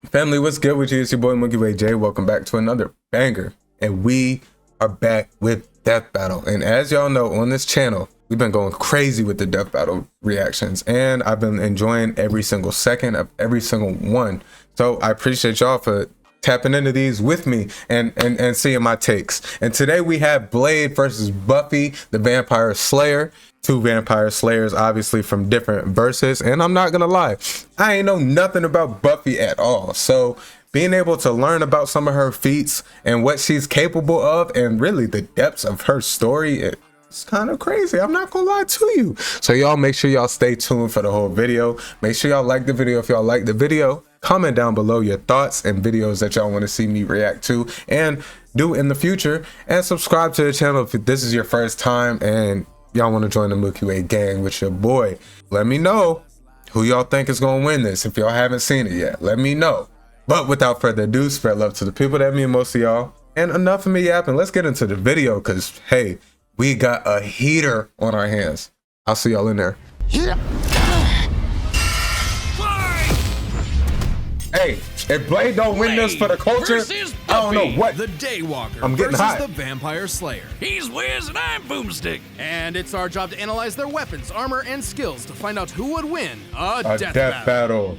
Family, what's good with you? It's your boy Monkey Way J. Welcome back to another banger. And we are back with Death Battle. And as y'all know, on this channel, we've been going crazy with the Death Battle reactions. And I've been enjoying every single second of every single one. So I appreciate y'all for tapping into these with me and seeing my takes. And today we have Blade versus Buffy the Vampire Slayer. Two vampire slayers, obviously from different verses. And I'm not gonna lie, I ain't know nothing about Buffy at all. So being able to learn about some of her feats and what she's capable of, and really the depths of her story, it's kind of crazy. I'm not gonna lie to you. So y'all make sure y'all stay tuned for the whole video. Make sure y'all like the video if y'all like the video. Comment down below your thoughts and videos that y'all want to see me react to and do in the future. And subscribe to the channel if this is your first time and y'all want to join the Milky Way gang with your boy. Let me know who y'all think is going to win this. If y'all haven't seen it yet, let me know. But without further ado, spread love to the people that mean most of y'all. And enough of me yapping. Let's get into the video because, hey, we got a heater on our hands. I'll see y'all in there. Yeah. Hey, if Blade don't win this for the culture, I don't know what. The Daywalker I'm getting hot. The Vampire Slayer. He's Wiz and I'm Boomstick. And it's our job to analyze their weapons, armor, and skills to find out who would win a death battle.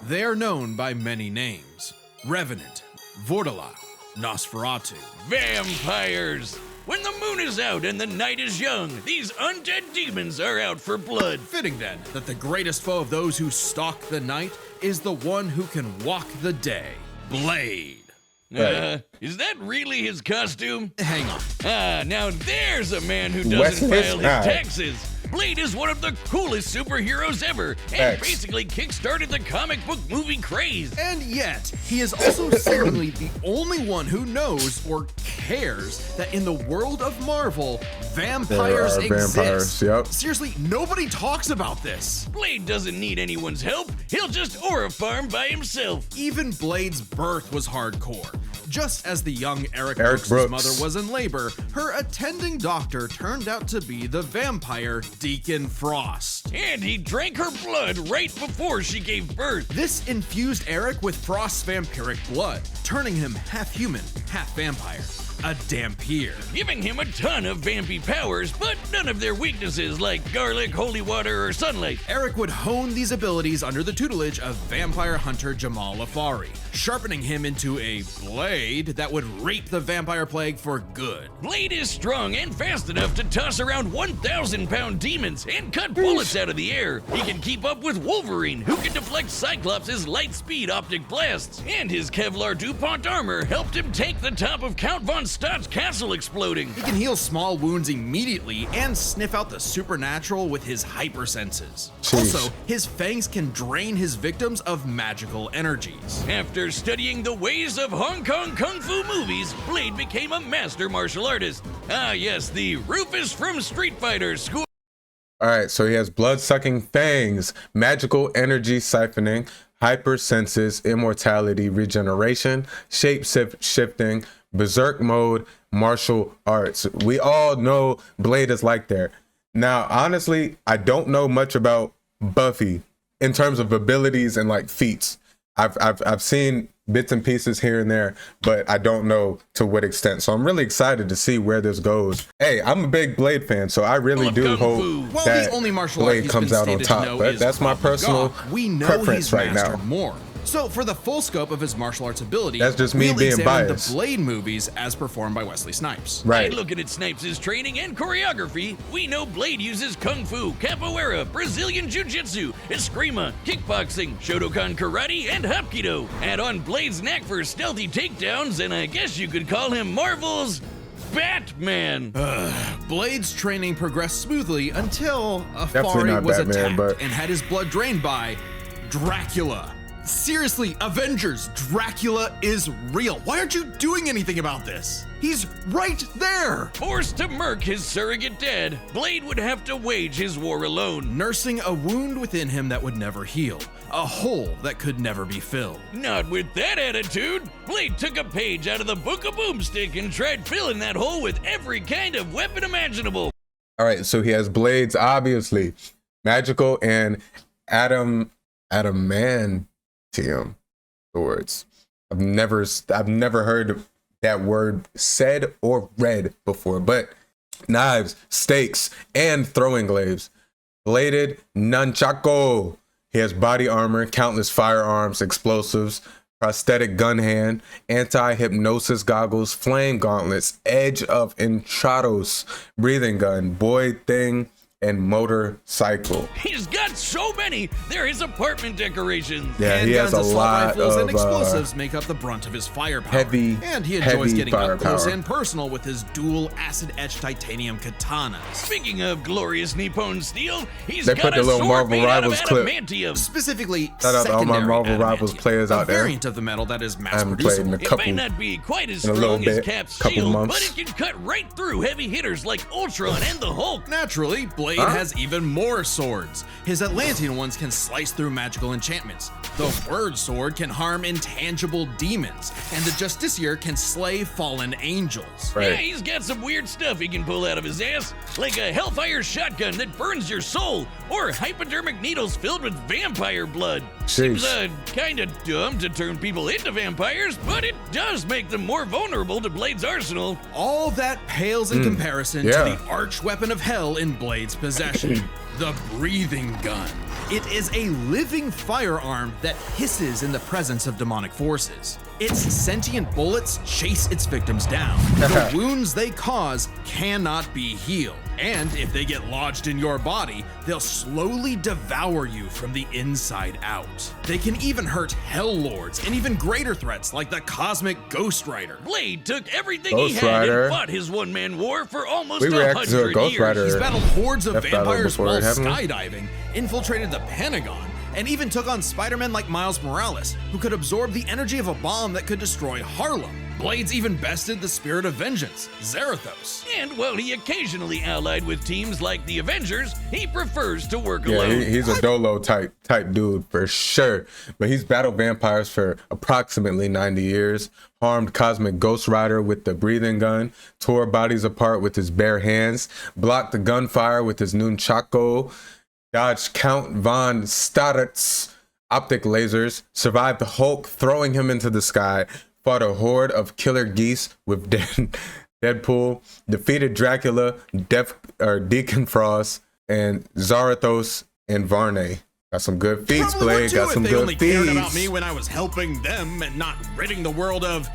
They are known by many names. Revenant, Vortala, Nosferatu. Vampires. When the moon is out and the night is young, these undead demons are out for blood. Fitting then that the greatest foe of those who stalk the night is the one who can walk the day, Blade. Is that really his costume? Hang on. Now there's a man who doesn't file his taxes. Blade is one of the coolest superheroes ever and basically kickstarted the comic book movie craze. And yet, he is also seemingly the only one who knows or cares that in the world of Marvel, vampires exist. Yep. Seriously, nobody talks about this. Blade doesn't need anyone's help. He'll just aura farm by himself. Even Blade's birth was hardcore. Just as the young Eric Brooks' mother was in labor, her attending doctor turned out to be the vampire Deacon Frost. And he drank her blood right before she gave birth. This infused Eric with Frost's vampiric blood, turning him half human, half vampire. A Dampier. Giving him a ton of vampy powers, but none of their weaknesses like garlic, holy water, or sunlight. Eric would hone these abilities under the tutelage of vampire hunter Jamal Afari, sharpening him into a blade that would rape the vampire plague for good. Blade is strong and fast enough to toss around 1,000-pound demons and cut bullets out of the air. He can keep up with Wolverine, who can deflect Cyclops' light-speed optic blasts. And his Kevlar DuPont armor helped him take the top of Count Von Stott's castle exploding. He can heal small wounds immediately and sniff out the supernatural with his hypersenses. Also, his fangs can drain his victims of magical energies. After studying the ways of Hong Kong Kung Fu movies, Blade became a master martial artist. Ah yes, the Rufus from Street Fighter school. Alright, so he has blood-sucking fangs, magical energy siphoning, hypersenses, immortality, regeneration, shape-shifting, berserk mode, martial arts. We all know Blade is like that. Now, honestly, I don't know much about Buffy in terms of abilities and like feats. I've seen bits and pieces here and there, but I don't know to what extent. So I'm really excited to see where this goes. Hey, I'm a big Blade fan, so I really do hope that the only martial Blade comes out on top. But that's my personal preference right now. More. So for the full scope of his martial arts ability, that's just me being biased. The Blade movies as performed by Wesley Snipes. Right. And looking at Snipes' training and choreography, we know Blade uses Kung Fu, Capoeira, Brazilian Jiu-Jitsu, Eskrima, kickboxing, Shotokan karate, and Hapkido. Add on Blade's knack for stealthy takedowns, and I guess you could call him Marvel's Batman. Blade's training progressed smoothly until Afari was attacked and had his blood drained by Dracula. Seriously, Avengers, Dracula is real. Why aren't you doing anything about this? He's right there. Forced to murk his surrogate dad, Blade would have to wage his war alone. Nursing a wound within him that would never heal. A hole that could never be filled. Not with that attitude. Blade took a page out of the Book of Boomstick and tried filling that hole with every kind of weapon imaginable. All right, so he has blades, obviously. Magical and Adam adamantium swords. I've never heard that word said or read before, but knives, stakes, and throwing glaives. Bladed nunchaku. He has body armor, countless firearms, explosives, prosthetic gun hand, anti-hypnosis goggles, flame gauntlets, edge of entrados, breathing gun, boy thing, and motorcycle. He's got so many. They're his apartment decorations. Yeah, he has a lot of and explosives make up the brunt of his firepower. And he enjoys getting up close and personal with his dual acid-etched titanium katanas. Speaking of glorious Nippon steel, he's they got put the a little sword Marvel made Rivals out of clip. adamantium. Specifically, shout out to all my Marvel Rivals players out there. A variant of the metal that is I haven't played in mass-producible. a couple. It might not be quite as in a little strong as bit, Cap's couple shield, months. but it can cut right through heavy hitters like Ultron and the Hulk. Naturally, Blade has even more swords. His Atlantean ones can slice through magical enchantments. The Word Sword can harm intangible demons, and the Justiciar can slay fallen angels. Right. Yeah, he's got some weird stuff he can pull out of his ass, like a Hellfire shotgun that burns your soul, or hypodermic needles filled with vampire blood. Seems kinda dumb to turn people into vampires, but it does make them more vulnerable to Blade's arsenal. All that pales in comparison to the arch weapon of hell in Blade's possession, the breathing gun. It is a living firearm that hisses in the presence of demonic forces. Its sentient bullets chase its victims down. The wounds they cause cannot be healed. And if they get lodged in your body, they'll slowly devour you from the inside out. They can even hurt Hell Lords and even greater threats like the Cosmic Ghost Rider. Blade took everything he had and fought his one-man war for almost 100 years. He's battled hordes of vampires while skydiving, infiltrated the Pentagon, and even took on Spider-Man like Miles Morales, who could absorb the energy of a bomb that could destroy Harlem. Blade's even bested the Spirit of Vengeance, Zarathos. And while he occasionally allied with teams like the Avengers, he prefers to work alone. He's a Dolo type dude for sure. But he's battled vampires for approximately 90 years, harmed Cosmic Ghost Rider with the breathing gun, tore bodies apart with his bare hands, blocked the gunfire with his nunchaku, dodged Count von Staritz optic lasers, survived the Hulk throwing him into the sky, fought a horde of killer geese with Deadpool, defeated Dracula, Deacon Frost, and Zarathos and Varney. Got some good feats, Blade. Got some good feats. They only cared about me when I was helping them and not ridding the world of,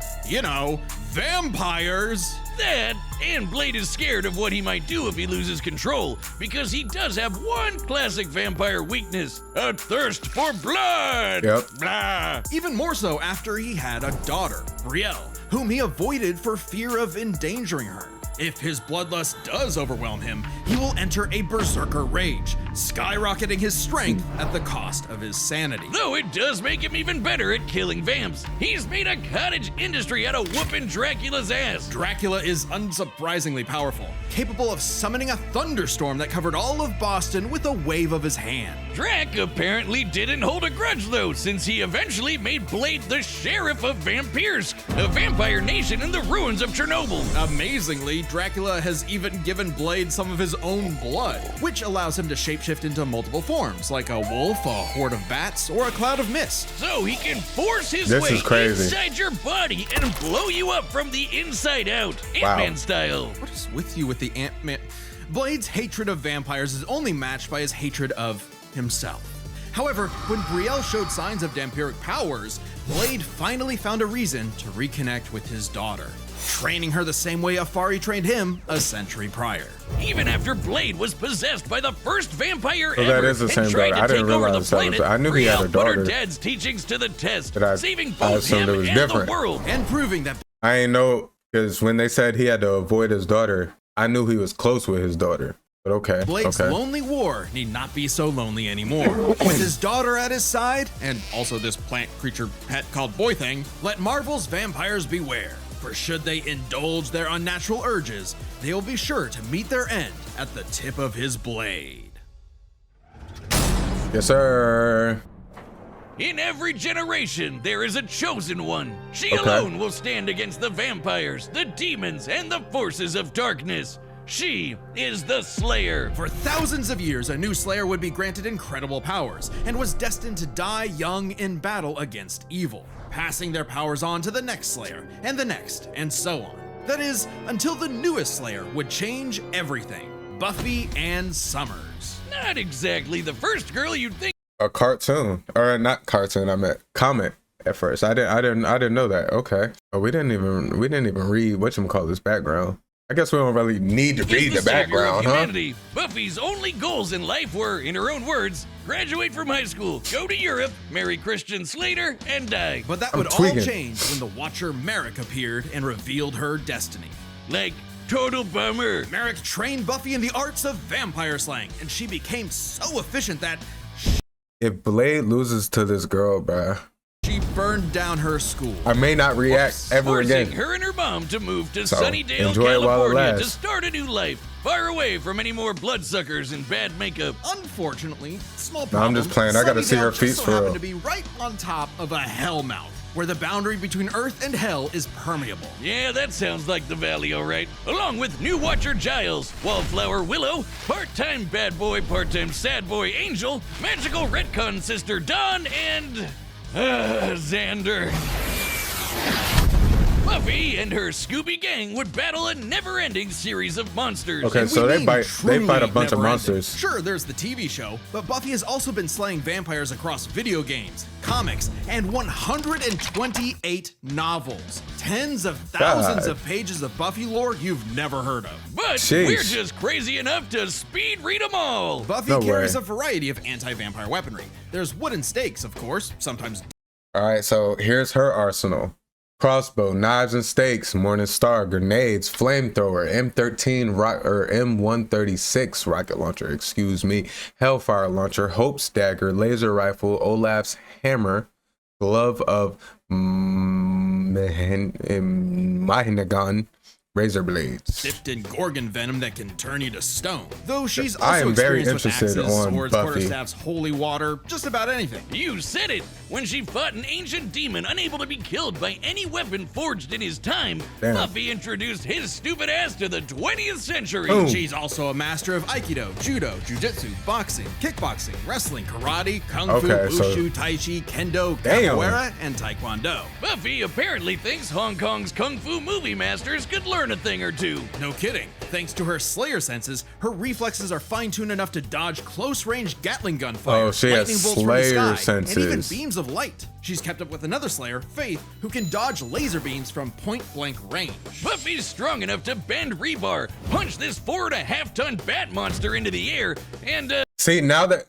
vampires. That, and Blade is scared of what he might do if he loses control, because he does have one classic vampire weakness: a thirst for blood. Yep. Blah. Even more so after he had a daughter, Brielle, whom he avoided for fear of endangering her. If his bloodlust does overwhelm him, he will enter a berserker rage, skyrocketing his strength at the cost of his sanity. Though it does make him even better at killing vamps. He's made a cottage industry out of whooping Dracula's ass. Dracula is unsurprisingly powerful, capable of summoning a thunderstorm that covered all of Boston with a wave of his hand. Drac apparently didn't hold a grudge though, since he eventually made Blade the sheriff of Vampires, a vampire nation in the ruins of Chernobyl. Amazingly, Dracula has even given Blade some of his own blood, which allows him to shapeshift into multiple forms, like a wolf, a horde of bats, or a cloud of mist. So he can force his way inside your body and blow you up from the inside out, Ant-Man style. What is with you with the Ant-Man? Blade's hatred of vampires is only matched by his hatred of himself. However, when Brielle showed signs of vampiric powers, Blade finally found a reason to reconnect with his daughter, training her the same way Afari trained him a century prior. Even after Blade was possessed by the first vampire ever, that is the same daughter. I didn't realize that. I knew he had a daughter. Put her dad's teachings to the test, but saving both him and the world, and proving that. I ain't know, because when they said he had to avoid his daughter, I knew he was close with his daughter. But okay. Blade's lonely war need not be so lonely anymore. With his daughter at his side, and also this plant creature pet called Boy Thing, let Marvel's vampires beware. For should they indulge their unnatural urges, they will be sure to meet their end at the tip of his blade. Yes, sir. In every generation, there is a chosen one. She alone will stand against the vampires, the demons, and the forces of darkness. She is the Slayer. For thousands of years, a new Slayer would be granted incredible powers and was destined to die young in battle against evil, passing their powers on to the next Slayer and the next, and so on. That is, until the newest Slayer would change everything. Buffy Ann Summers. Not exactly the first girl you'd think. A cartoon, or not cartoon, I meant comic at first. I didn't know that. Okay. But we didn't even read whatchamacallit's background. I guess we don't really need to read the background, huh? Buffy's only goals in life were, in her own words, graduate from high school, go to Europe, marry Christian Slater, and die. But that would all change when the Watcher Merrick appeared and revealed her destiny. Like, total bummer. Merrick trained Buffy in the arts of vampire slaying, and she became so efficient that if Blade loses to this girl, bruh, she burned down her school. I may not react ever again. Forcing her and her mom to move to Sunnydale, California to start a new life, far away from any more bloodsuckers and bad makeup. Unfortunately, small problem. No, I'm just playing. I gotta see her feet for real. Happened to be right on top of a hellmouth, where the boundary between Earth and Hell is permeable. Yeah, that sounds like the Valley, all right. Along with new Watcher Giles, Wallflower Willow, part-time bad boy, part-time sad boy Angel, magical retcon sister Dawn, and Xander. Buffy and her Scooby gang would battle a never-ending series of monsters. Okay, so they fight a bunch of monsters. Sure, there's the TV show, but Buffy has also been slaying vampires across video games, comics, and 128 novels. Tens of thousands of pages of Buffy lore you've never heard of. But we're just crazy enough to speed read them all. Buffy carries a variety of anti-vampire weaponry. There's wooden stakes, of course, sometimes. All right, so here's her arsenal. Crossbow, knives and stakes, Morning Star, grenades, flamethrower, M136 rocket launcher, Hellfire launcher, Hope's dagger, laser rifle, Olaf's hammer, glove of Mahinagan, razor blades. Dipped in Gorgon venom that can turn you to stone. Though she's also I am very experienced interested with axes, on swords, Buffy. quarterstaffs, holy water, just about anything. You said it! When she fought an ancient demon unable to be killed by any weapon forged in his time, Buffy introduced his stupid ass to the 20th century. Boom. She's also a master of Aikido, Judo, Jiu-Jitsu, boxing, kickboxing, wrestling, karate, Kung Fu, Wushu, Tai Chi, Kendo, Capoeira, and Taekwondo. Buffy apparently thinks Hong Kong's Kung Fu movie masters could learn a thing or two. No kidding. Thanks to her Slayer senses, her reflexes are fine-tuned enough to dodge close-range Gatling gun fire, oh, she has Slayer senses, and even beams of light. She's kept up with another Slayer, Faith, who can dodge laser beams from point-blank range. Buffy's strong enough to bend rebar, punch this 4.5-ton bat monster into the air, and see, now that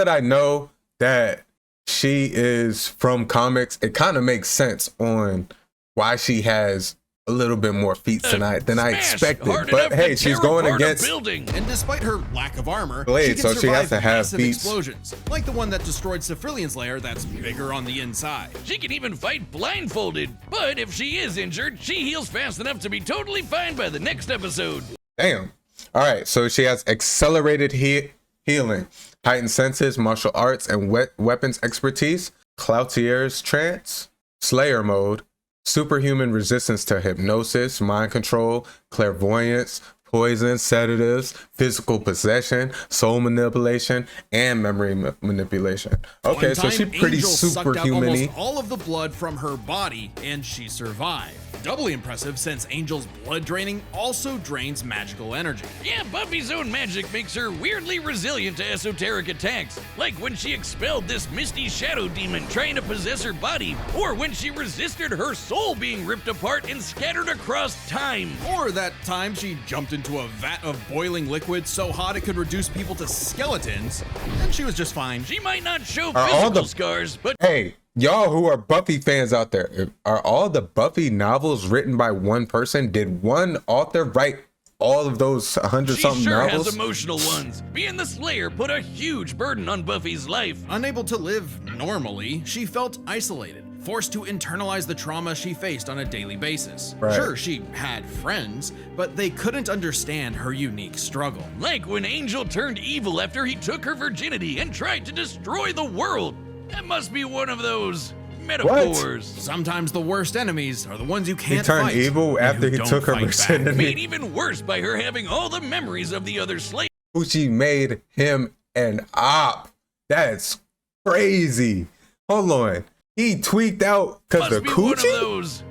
I know that she is from comics, it kind of makes sense on why she has a little bit more feats than I expected. But hey, she's going against and despite her lack of armor, Blade, she can so she has to have massive feats. explosions, like the one that destroyed Cephrilion's lair that's bigger on the inside. She can even fight blindfolded, but if she is injured, she heals fast enough to be totally fine by the next episode. Damn. All right, so she has accelerated healing, heightened senses, martial arts, and weapons expertise, Cloutier's trance, Slayer mode, superhuman resistance to hypnosis, mind control, clairvoyance, poison, sedatives, physical possession, soul manipulation, and memory manipulation. Okay, so she's pretty superhuman-y. All of the blood from her body, and she survived. Doubly impressive since Angel's blood draining also drains magical energy. Yeah, Buffy's own magic makes her weirdly resilient to esoteric attacks, like when she expelled this misty shadow demon trying to possess her body, or when she resisted her soul being ripped apart and scattered across time. Or that time she jumped into a vat of boiling liquid so hot it could reduce people to skeletons, and she was just fine. She might not show physical scars, but hey, y'all who are Buffy fans out there, are all the Buffy novels written by one person? Did one author write all of those 100-something novels? She sure has emotional ones. Being the Slayer put a huge burden on Buffy's life. Unable to live normally, she felt isolated, forced to internalize the trauma she faced on a daily basis. Right. Sure, she had friends, but they couldn't understand her unique struggle. Like when Angel turned evil after he took her virginity and tried to destroy the world. That must be one of those metaphors. Sometimes the worst enemies are the ones you can't He turned fight evil after he took her virginity. Made even worse by her having all the memories of the other slaves. Uchi made him an op. That's crazy. Hold on. He tweaked out because of One of coochie? those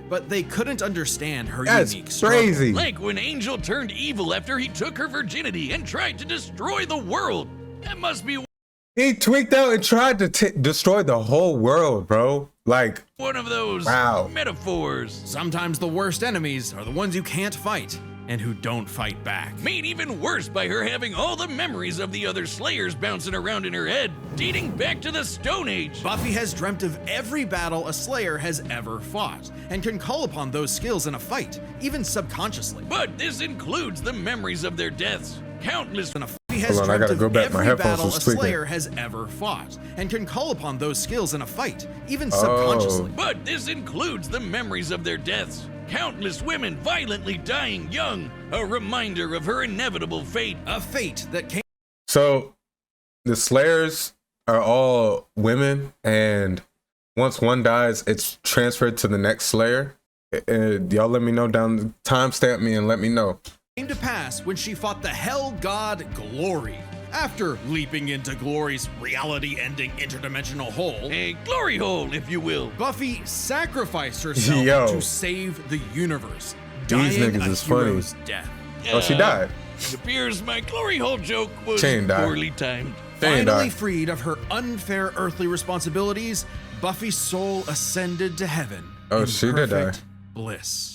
but they couldn't understand her That's unique struggle. crazy. Like when Angel turned evil after he took her virginity and tried to destroy the world. That must be He tweaked out and tried to destroy the whole world, bro. Like, one of those metaphors. Sometimes the worst enemies are the ones you can't fight and who don't fight back. Made even worse by her having all the memories of the other Slayers bouncing around in her head, dating back to the Stone Age. Buffy has dreamt of every battle a Slayer has ever fought, and can call upon those skills in a fight, even subconsciously. But this includes the memories of their deaths. Countless. Buffy has Hold on, I dreamt gotta go of back. My every headphones battle a was tweaking. Slayer has ever fought, and can call upon those skills in a fight, even subconsciously. But this includes the memories of their deaths. Countless women violently dying young. A reminder of her inevitable fate. A fate that came. so the Slayers are all women, and once one dies, it's transferred to the next Slayer. Y'all let me know down, timestamp me and let me know. Came to pass when she fought the hell god Glory. After leaping into Glory's reality-ending interdimensional hole, A glory hole, if you will. Buffy sacrificed herself to save the universe, These dying niggas a is funny. hero's death. Oh, she died. It appears my glory hole joke was She ain't died. poorly timed. She ain't Finally died. freed of her unfair earthly responsibilities, Buffy's soul ascended to heaven. Oh, in she did die. perfect bliss.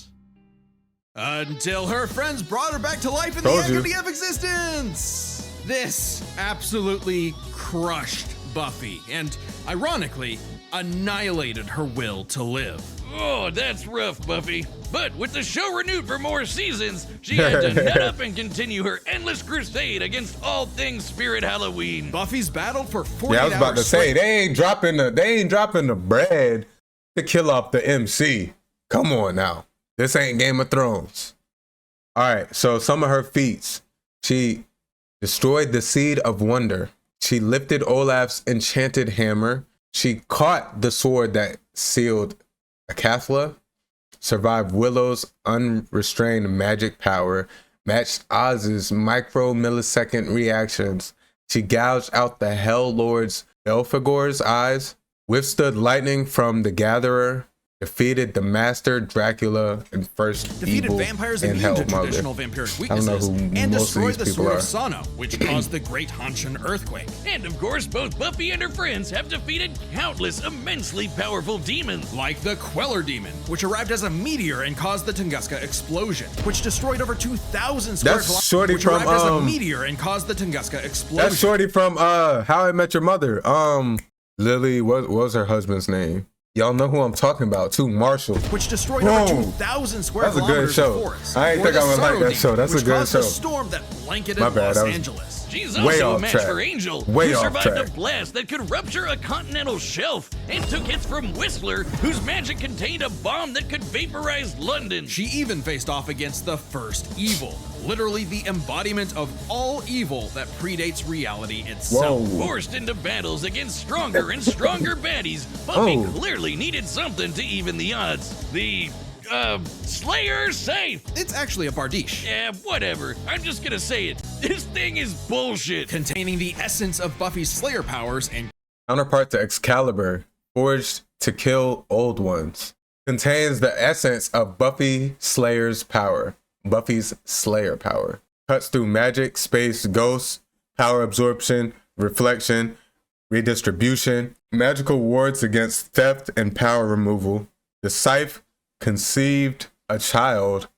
Until her friends brought her back to life in Told the you. agony of existence. This absolutely crushed Buffy and, ironically, annihilated her will to live. Oh, that's rough, Buffy. But with the show renewed for more seasons, she had to nut up and continue her endless crusade against all things Spirit Halloween. Buffy's battled for 48 Yeah, I was about to hours say straight. they ain't dropping the bread to kill off the MC. Come on now. This ain't Game of Thrones. All right, so some of her feats. She destroyed the Seed of Wonder. She lifted Olaf's enchanted hammer. She caught the sword that sealed Acathla, survived Willow's unrestrained magic power, matched Oz's micro-millisecond reactions. She gouged out the Hell Lord's Belphegor's eyes, withstood lightning from the Gatherer, defeated the Master Dracula and first Defeated evil vampires in immune to Hellmother. traditional vampiric I don't know weaknesses, who and most of destroyed these the people Sword are. of Sano, which caused the Great Hanshin earthquake. And of course, both Buffy and her friends have defeated countless immensely powerful demons. Like the Queller Demon, which arrived as a meteor and caused the Tunguska explosion, which destroyed over 2,000 square That's kilometers. Shorty Which from, arrived as a meteor and caused the Tunguska explosion. That's Shorty from How I Met Your Mother. Lily, what was her husband's name? Y'all know who I'm talking about too, Marshall. Which destroyed Whoa. over 2,000 square That's a good kilometers show. of forest. I ain't Or think the I would like Sorrow that Demon, show. That's a which good caused show. The storm that blanketed My bad, Los that was Angeles. She's way also a off match track. for Angel, Way who off survived track. a blast that could rupture a continental shelf and took hits from Whistler, whose magic contained a bomb that could vaporize London. She even faced off against the first evil, literally the embodiment of all evil that predates reality itself. Whoa. Forced into battles against stronger and stronger baddies, Buffy Oh. clearly needed something to even the odds. The, Slayer safe. It's actually a Bardiche, Yeah, whatever. I'm just gonna say it. This thing is bullshit. containing the essence of Buffy's Slayer powers and Counterpart to Excalibur, forged to kill old ones, contains the essence of Buffy Slayer's power. Buffy's Slayer power. Cuts through magic, space, ghosts, power absorption, reflection, redistribution, magical wards against theft and power removal. The Scythe conceived a child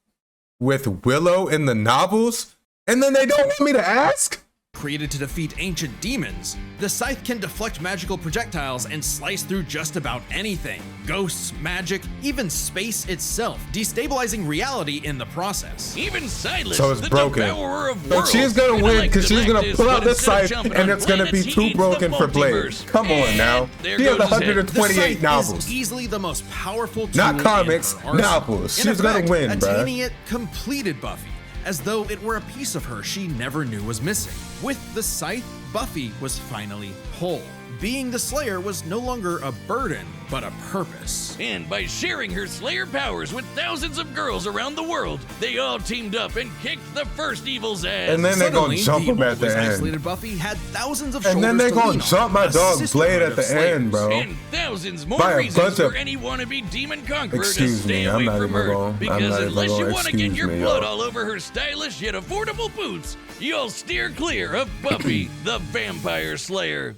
with Willow in the novels, and then they don't want me to ask? created to defeat ancient demons. The scythe can deflect magical projectiles and slice through just about anything. Ghosts, magic, even space itself, destabilizing reality in the process. Even Silas, So it's the broken. devourer of So worlds. she's gonna Kinda win like because she's gonna Galactus, pull out but the instead of scythe jumping and on it's gonna be planets, he too eats the broken for Blade. multiverse. Come on And now. there She has goes his head. 128 The novels. Scythe is easily the most powerful tool Not in comics, her arsenal. novels. In She's gonna effect, win, bruh. attaining it completed Buffy, as though it were a piece of her she never knew was missing. With the scythe, Buffy was finally whole. being the Slayer was no longer a burden, but a purpose. And by sharing her Slayer powers with thousands of girls around the world, they all teamed up and kicked the first evil's ass. And then they're gonna jump him at the end. Isolated Buffy had thousands of and then they're gonna jump my dog Blade at the end, bro. And thousands more reasons for any wannabe demon conqueror to stay away from her. Because unless you want to get your blood all over her stylish yet affordable boots, you'll steer clear of Buffy the Vampire Slayer.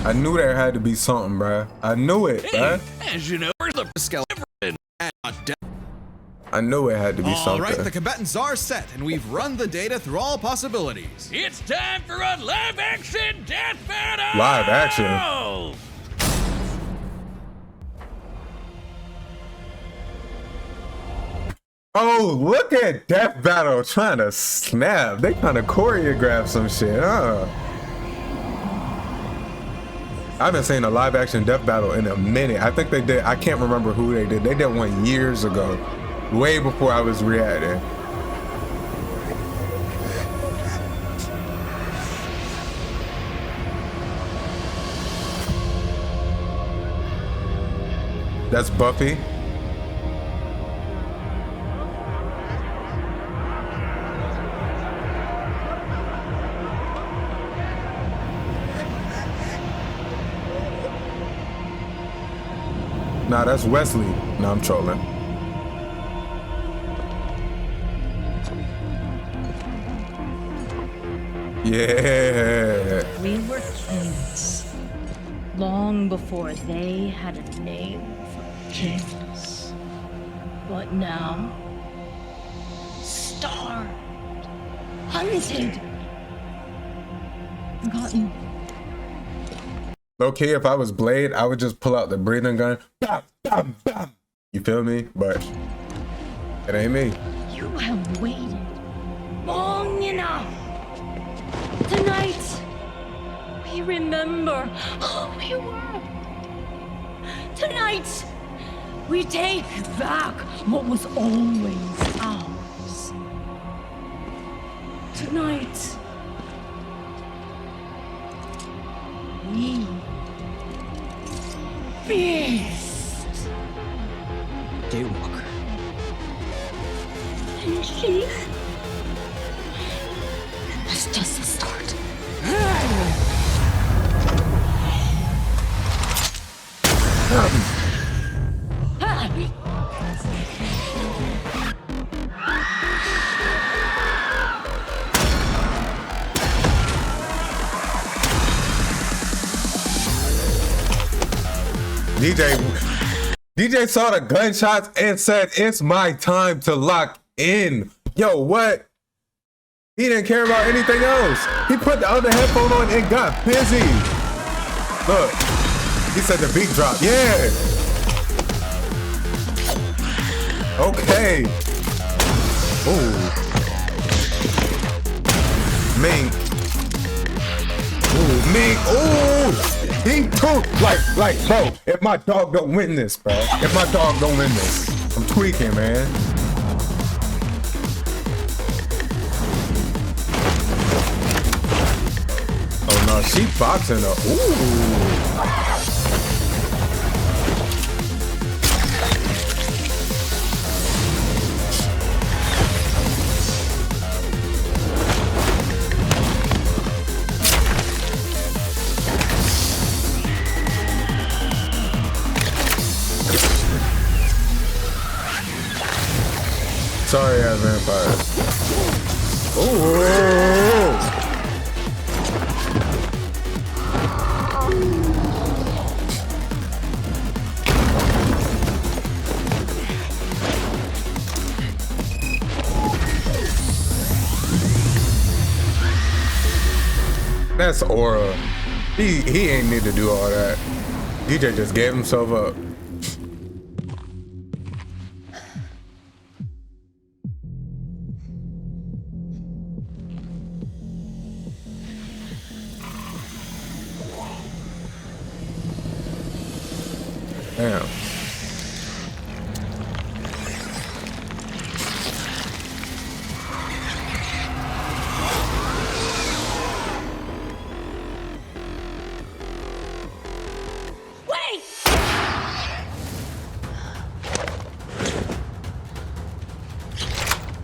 I knew there had to be something, bruh. I knew it, bruh. As you know, the skeleton. I knew it had to be something. All right, the combatants are set, and we've run the data through all possibilities. It's time for a live-action death battle! Live action? Oh, look at Death Battle trying to snap. They trying to choreograph some shit, huh? I haven't seen a live action Death Battle in a minute. I think they did. I can't remember who they did. They did one years ago, way before I was reacting. That's Buffy. Nah, that's Wesley. Nah, I'm trolling. Yeah. We were kings long before they had a name for kings. But now, starved, hunted, forgotten. Okay, if I was Blade, I would just pull out the breathing gun. Bam, bam, bam. You feel me? But it ain't me. You have waited long enough. Tonight, we remember who we were. Tonight, we take back what was always ours. Tonight, we feast. Daywalker. And she was just a start. DJ saw the gunshots and said, "It's my time to lock in." Yo, what? He didn't care about anything else. He put the other headphone on and got busy. Look, he said the beat drop. Yeah. Okay. Ooh. Mink. Ooh, Mink. Ooh. He took like, bro, if my dog don't win this, bro. If my dog don't win this, I'm tweaking, man. Oh no, she boxing up. Ooh. Sorry, ass vampires. Oh! That's Aura. He ain't need to do all that. DJ just gave himself up. Damn.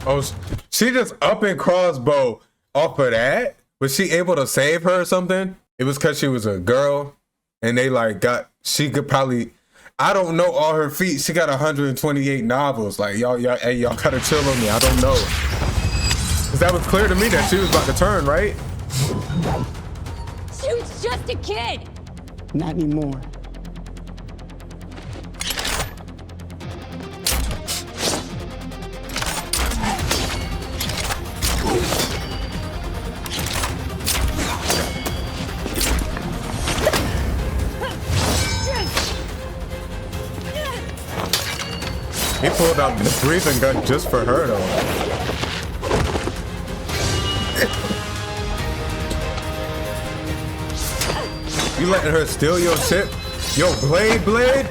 Oh, she just up and crossbow off of that? Was she able to save her or something? It was because she was a girl and they like she could probably, I don't know all her feats. She got 128 novels. Like y'all gotta chill on me. I don't know. Cause that was clear to me that she was about to turn, right? She was just a kid. Not anymore. He pulled out the breathing gun just for her though. You letting her steal your shit? Yo, Blade?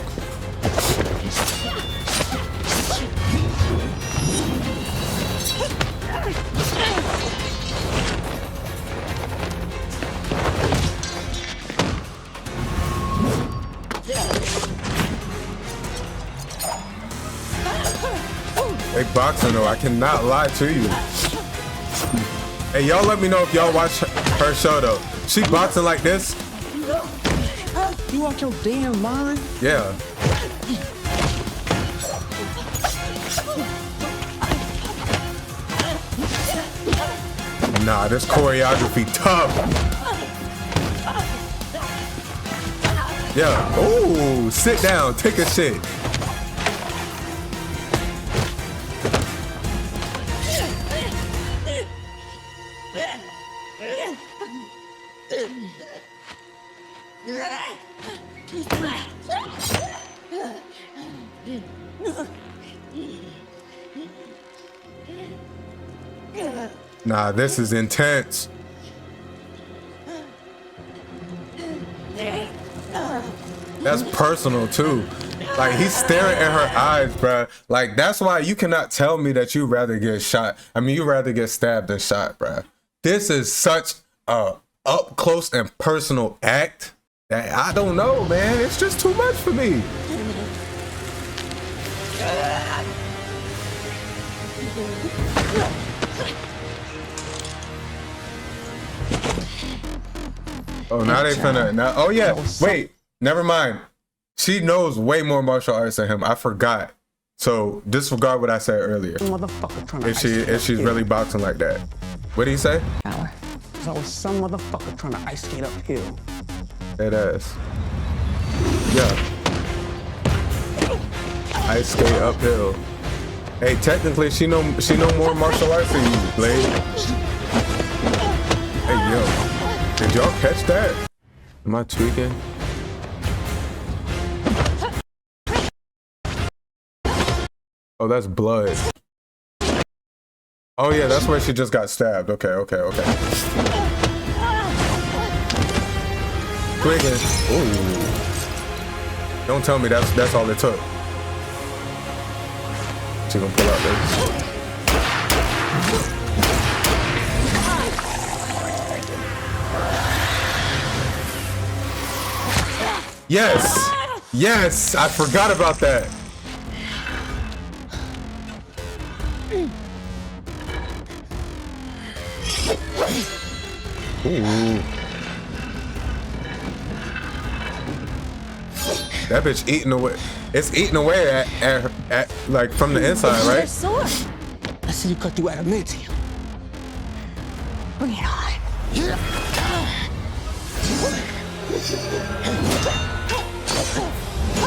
They boxing though, I cannot lie to you. Hey, y'all let me know if y'all watch her show though. She boxing like this? You out your damn mind? Yeah. Nah, this choreography tough. Yeah. Ooh, sit down, take a shit. Nah, this is intense. That's personal too. Like he's staring at her eyes, bruh. Like that's why you cannot tell me that you'd rather get shot. I mean, you'd rather get stabbed than shot, bruh. This is such a up close and personal act that I don't know, man. It's just too much for me. Oh, now they finna. Now, oh yeah, wait. Never mind. She knows way more martial arts than him. I forgot. So disregard what I said earlier. If she's really boxing like that. What did he say? I was some motherfucker trying to ice skate uphill. That ass. Yeah. Ice skate uphill. Hey, technically she know more martial arts than you, Blade. Hey yo. Did y'all catch that? Am I tweaking? Oh, that's blood. Oh yeah, that's where she just got stabbed. Okay. Tweaking. Ooh. Don't tell me that's all it took. She gonna pull out this. Yes, I forgot about that. Ooh. That bitch eating away. It's eating away at like from the inside, right? I see you cut through adamantium. Bring it on.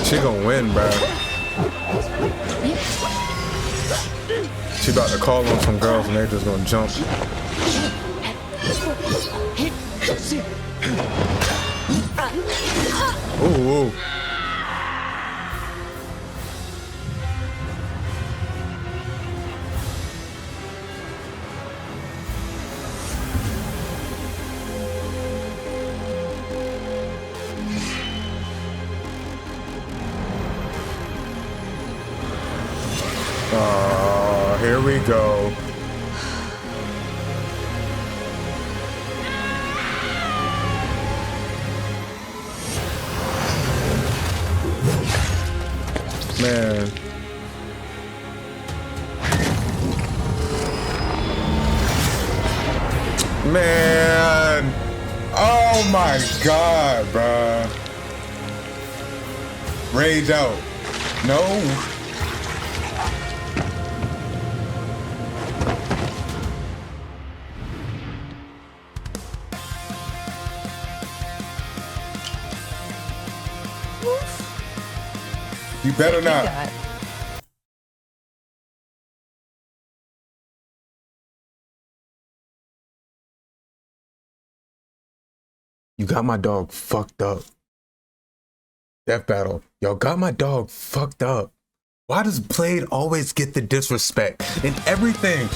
She gonna win, bro. She about to call on some girls and they just gonna jump. Ooh. Oh, here we go. Man. my God, bruh. Rage out. No. You better not. You got my dog fucked up. Death battle. Y'all got my dog fucked up. Why does Blade always get the disrespect? In everything,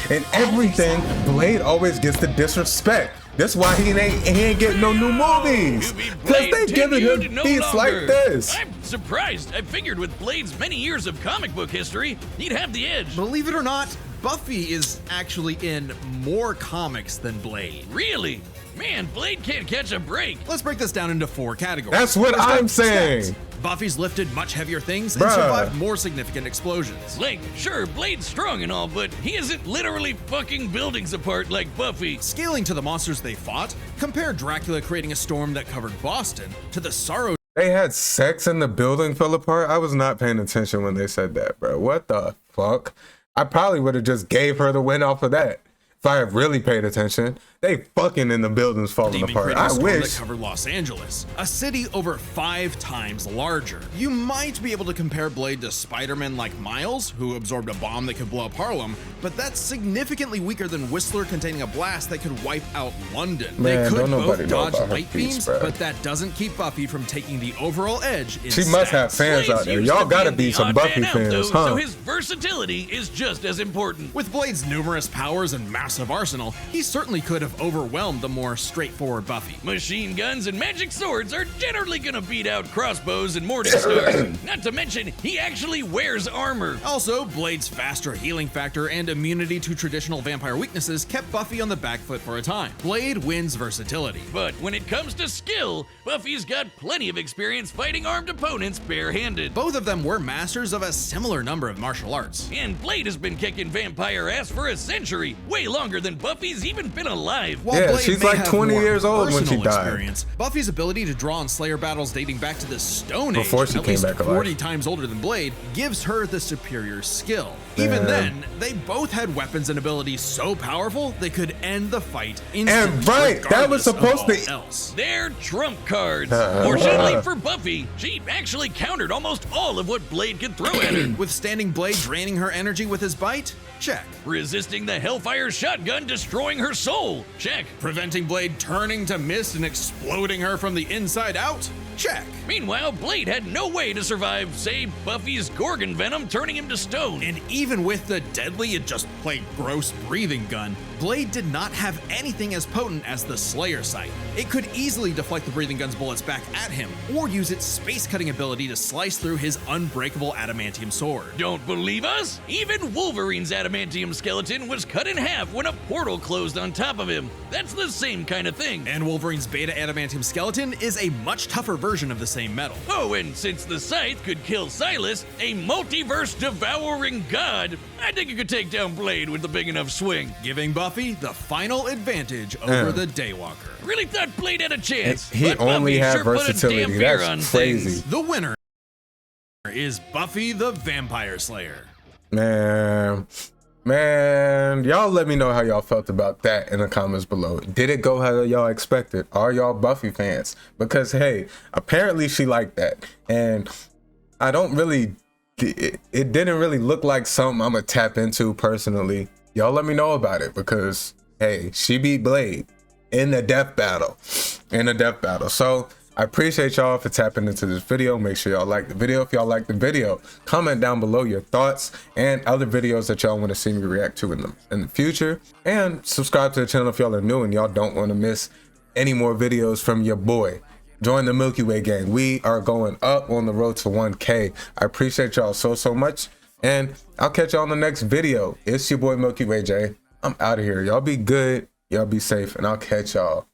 Blade always gets the disrespect. That's why he ain't getting no new movies. Because they giving him beats like this. I'm surprised. I figured with Blade's many years of comic book history, he'd have the edge. Believe it or not, Buffy is actually in more comics than Blade. Really? Man, Blade can't catch a break. Let's break this down into 4 categories. That's what I'm saying. Stats. Buffy's lifted much heavier things and survived more significant explosions. Like, sure, Blade's strong and all, but he isn't literally fucking buildings apart like Buffy. Scaling to the monsters they fought, compare Dracula creating a storm that covered Boston to the sorrow. They had sex and the building fell apart. I was not paying attention when they said that, bro. What the fuck? I probably would have just gave her the win off of that. If I had really paid attention, they fucking in the buildings falling apart. I wish. That covered Los Angeles, a city over 5 times larger. You might be able to compare Blade to Spider-Man like Miles, who absorbed a bomb that could blow up Harlem, but that's significantly weaker than Whistler containing a blast that could wipe out London. Man, they could don't both dodge about light beams, but that doesn't keep Buffy from taking the overall edge in She must have fans out there. Y'all gotta be some Buffy fans, huh? So his versatility is just as important. With Blade's numerous powers and massive arsenal, he certainly could have overwhelmed the more straightforward Buffy. Machine guns and magic swords are generally gonna beat out crossbows and morning stars. Not to mention, he actually wears armor. Also, Blade's faster healing factor and immunity to traditional vampire weaknesses kept Buffy on the back foot for a time. Blade wins versatility. But when it comes to skill, Buffy's got plenty of experience fighting armed opponents barehanded. Both of them were masters of a similar number of martial arts. And Blade has been kicking vampire ass for a century, way longer than Buffy's even been alive. While yeah, Blade she's like 20 years old when she died. Buffy's ability to draw on Slayer battles dating back to the Stone Age, before she came back 40 times older than Blade, gives her the superior skill. Even then, they both had weapons and abilities so powerful they could end the fight instantly. And right, that was supposed to else. They're trump cards. Fortunately for Buffy, she actually countered almost all of what Blade could throw at her. Withstanding Blade draining her energy with his bite? Check. Resisting the Hellfire shotgun destroying her soul? Check. Preventing Blade turning to mist and exploding her from the inside out? Check. Meanwhile, Blade had no way to survive, say, Buffy's Gorgon venom turning him to stone. And even with the deadly and just plain gross breathing gun, Blade did not have anything as potent as the Slayer sight. It could easily deflect the breathing gun's bullets back at him, or use its space-cutting ability to slice through his unbreakable adamantium sword. Don't believe us? Even Wolverine's adamantium skeleton was cut in half when a portal closed on top of him. That's the same kind of thing. And Wolverine's beta adamantium skeleton is a much tougher version of the same metal. Oh, and since the Scythe could kill Silas, a multiverse-devouring god, I think you could take down Blade with a big enough swing. Giving Buffy the final advantage over the Daywalker. Really thought Blade had a chance. He only had versatility. That's crazy. The winner is Buffy the Vampire Slayer. Man, y'all let me know how y'all felt about that in the comments below. Did it go how y'all expected? Are y'all Buffy fans? Because hey, apparently she liked that, and I don't really, it didn't really look like something I'm gonna tap into personally. Y'all let me know about it, because hey, she beat Blade in the death battle. So I appreciate y'all for tapping into this video. Make sure y'all like the video. If y'all like the video, comment down below your thoughts and other videos that y'all want to see me react to in the future. And subscribe to the channel if y'all are new and y'all don't want to miss any more videos from your boy. Join the Milky Way gang. We are going up on the road to 1K. I appreciate y'all so much. And I'll catch y'all on the next video. It's your boy Milky Way J. I'm out of here. Y'all be good. Y'all be safe. And I'll catch y'all